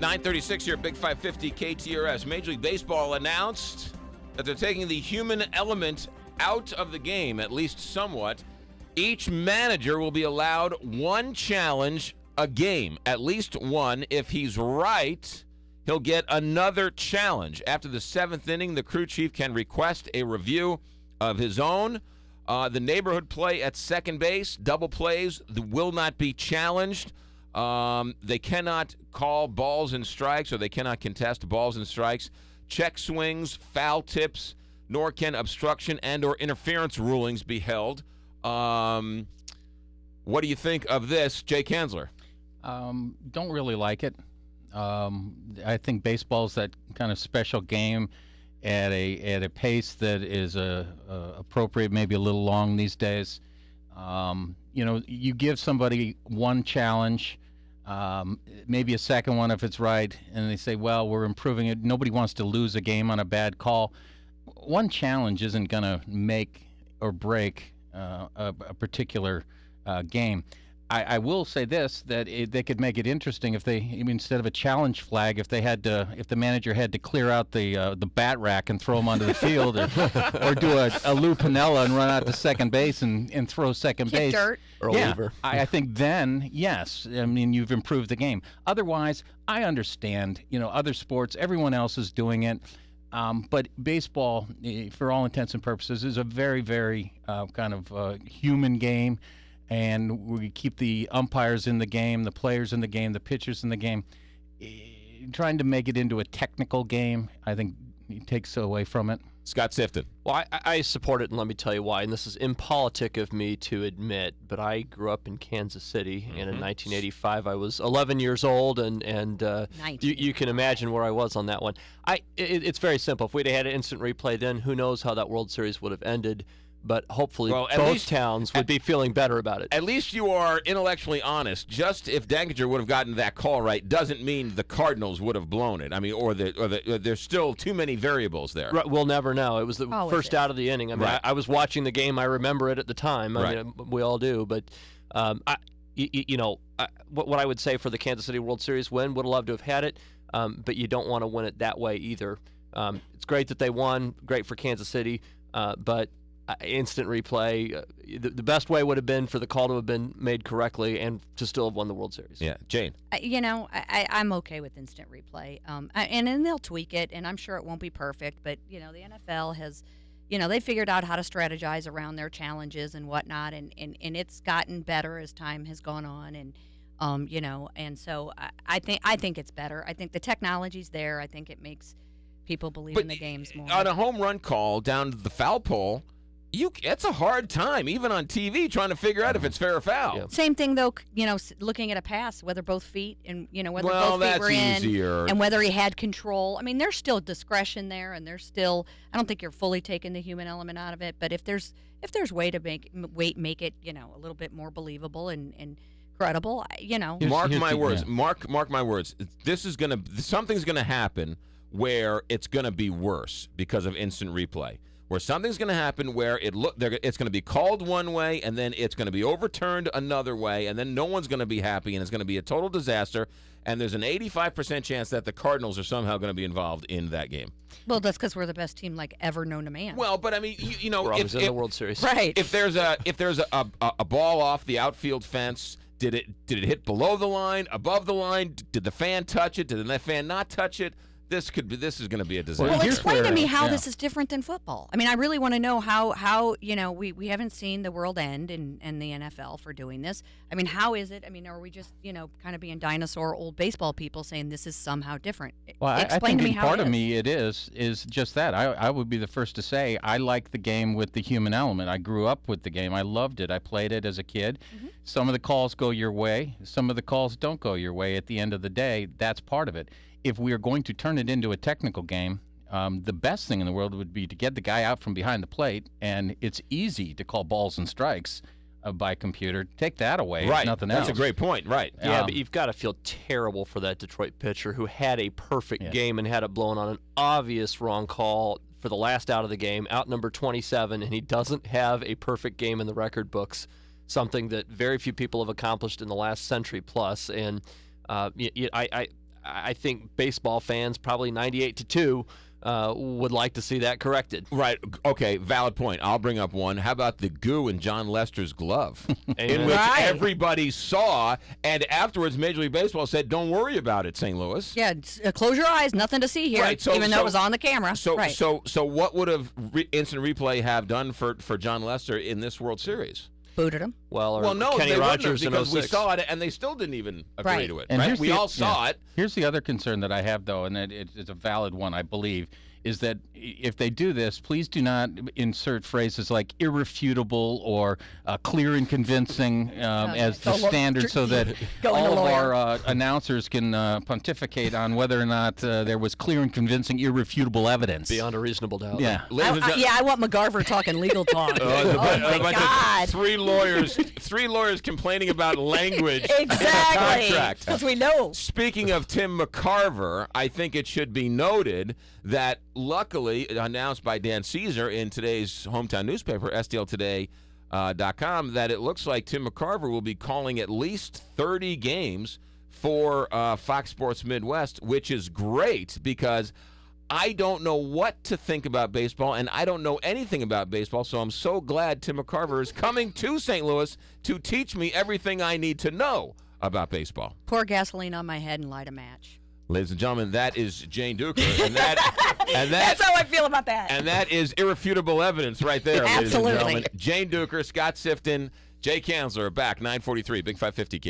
9:36 here at Big 550 KTRS. Major League Baseball announced that they're taking the human element out of the game, at least somewhat. Each manager will be allowed one challenge a game, at least one. If he's right, he'll get another challenge. After the seventh inning, the crew chief can request a review of his own. The neighborhood play at second base, double plays, will not be challenged. They cannot call balls and strikes, or they cannot contest balls and strikes, check swings, foul tips, nor can obstruction and or interference rulings be held. What do you think of this, Jay Kanzler? Don't really like it. I think baseball's that kind of special game at a pace that is appropriate, maybe a little long these days. You give somebody one challenge, maybe a second one if it's right, and they say, well, we're improving it. Nobody wants to lose a game on a bad call. One challenge isn't going to make or break a particular game. I will say this, that they could make it interesting if instead of a challenge flag, if the manager had to clear out the bat rack and throw him onto the field, or do a Lou Piniella and run out to second base and throw second base. Dirt. Or yeah, I think then, yes, I mean, you've improved the game. Otherwise, I understand, other sports, everyone else is doing it. But baseball, for all intents and purposes, is a very, very kind of human game. And we keep the umpires in the game, the players in the game, the pitchers in the game. Trying to make it into a technical game, I think, takes away from it. Scott Sifton. Well, I support it, and let me tell you why. And this is impolitic of me to admit, but I grew up in Kansas City, and in 1985 I was 11 years old, and you can imagine where I was on that one. It's very simple. If we'd had an instant replay then, who knows how that World Series would have ended. But hopefully both towns would be feeling better about it. At least you are intellectually honest. Just if Dankinger would have gotten that call right doesn't mean the Cardinals would have blown it. I mean, or there's still too many variables there. Right, we'll never know. It was the first out of the inning. I mean, right. I was watching the game. I remember it at the time. I mean, we all do. But what I would say for the Kansas City World Series win, would have loved to have had it. But you don't want to win it that way either. It's great that they won. Great for Kansas City. But instant replay, the best way would have been for the call to have been made correctly and to still have won the World Series. Yeah, Jane. I'm okay with instant replay, and then they'll tweak it, and I'm sure it won't be perfect, but the NFL has, they figured out how to strategize around their challenges and whatnot, and it's gotten better as time has gone on, and and so I think it's better. I think the technology's there. I think it makes people believe in the games more. On a home run call down to the foul pole, it's a hard time, even on TV, trying to figure out if it's fair or foul. Yeah. Same thing, though, looking at a pass, whether both feet and, whether both feet were easier. in and whether he had control. I mean, there's still discretion there, and there's still, I don't think you're fully taking the human element out of it, but if there's way to make it, a little bit more believable and credible, Mark my words. Mark my words. Something's going to happen where it's going to be worse because of instant replay. Where something's going to happen where it's going to be called one way, and then it's going to be overturned another way, and then no one's going to be happy, and it's going to be a total disaster, and there's an 85% chance that the Cardinals are somehow going to be involved in that game. Well, that's because we're the best team ever known to man. Well, but I mean, we're always in the World Series, right? If there's a ball off the outfield fence, did it hit below the line, above the line? Did the fan touch it? Did the fan not touch it? This is going to be a disaster. Well, explain to me how this is different than football. I mean, I really want to know how we haven't seen the world end and the NFL for doing this. I mean, how is it? I mean, are we just kind of being dinosaur old baseball people saying this is somehow different? Well, explain I think to me how part it of is. me it is just that. I would be the first to say I like the game with the human element. I grew up with the game. I loved it. I played it as a kid. Mm-hmm. Some of the calls go your way. Some of the calls don't go your way. At the end of the day, that's part of it. If we are going to turn it into a technical game, the best thing in the world would be to get the guy out from behind the plate, and it's easy to call balls and strikes by computer. Take that away. Right. Nothing else. That's a great point. Right. Yeah, but you've got to feel terrible for that Detroit pitcher who had a perfect game and had it blown on an obvious wrong call for the last out of the game, out number 27, and he doesn't have a perfect game in the record books, something that very few people have accomplished in the last century plus. And I think baseball fans, probably 98-2, would like to see that corrected. Right. Okay. Valid point. I'll bring up one. How about the goo in John Lester's glove, in which everybody saw, and afterwards Major League Baseball said, "Don't worry about it, St. Louis." Yeah, close your eyes. Nothing to see here. Right, even though it was on the camera. So, right. so what would have instant replay have done for John Lester in this World Series? Booted him. Well, no, Kenny they Rogers wouldn't have, because in 06. we saw it, and they still didn't even agree to it. And Right? We all saw it. Here's the other concern that I have, though, and it's a valid one, I believe, is that if they do this, please do not insert phrases like irrefutable or clear and convincing as the standard, so that all of our announcers can pontificate on whether or not there was clear and convincing, irrefutable evidence. Beyond a reasonable doubt. Yeah. I want McGarver talking legal talk. Oh my God. Three lawyers complaining about language in the Exactly. contract. Because we know. Speaking of Tim McCarver, I think it should be noted that luckily announced by Dan Caesar in today's hometown newspaper, STLtoday.com, that it looks like Tim McCarver will be calling at least 30 games for Fox Sports Midwest, which is great because I don't know what to think about baseball, and I don't know anything about baseball, so I'm so glad Tim McCarver is coming to St. Louis to teach me everything I need to know about baseball. Pour gasoline on my head and light a match. Ladies and gentlemen, that is Jane Duker, and That's how I feel about that. And that is irrefutable evidence right there, ladies and Absolutely. gentlemen. Jane Duker, Scott Sifton, Jay Kanzler are back, 9:43, Big 550 K.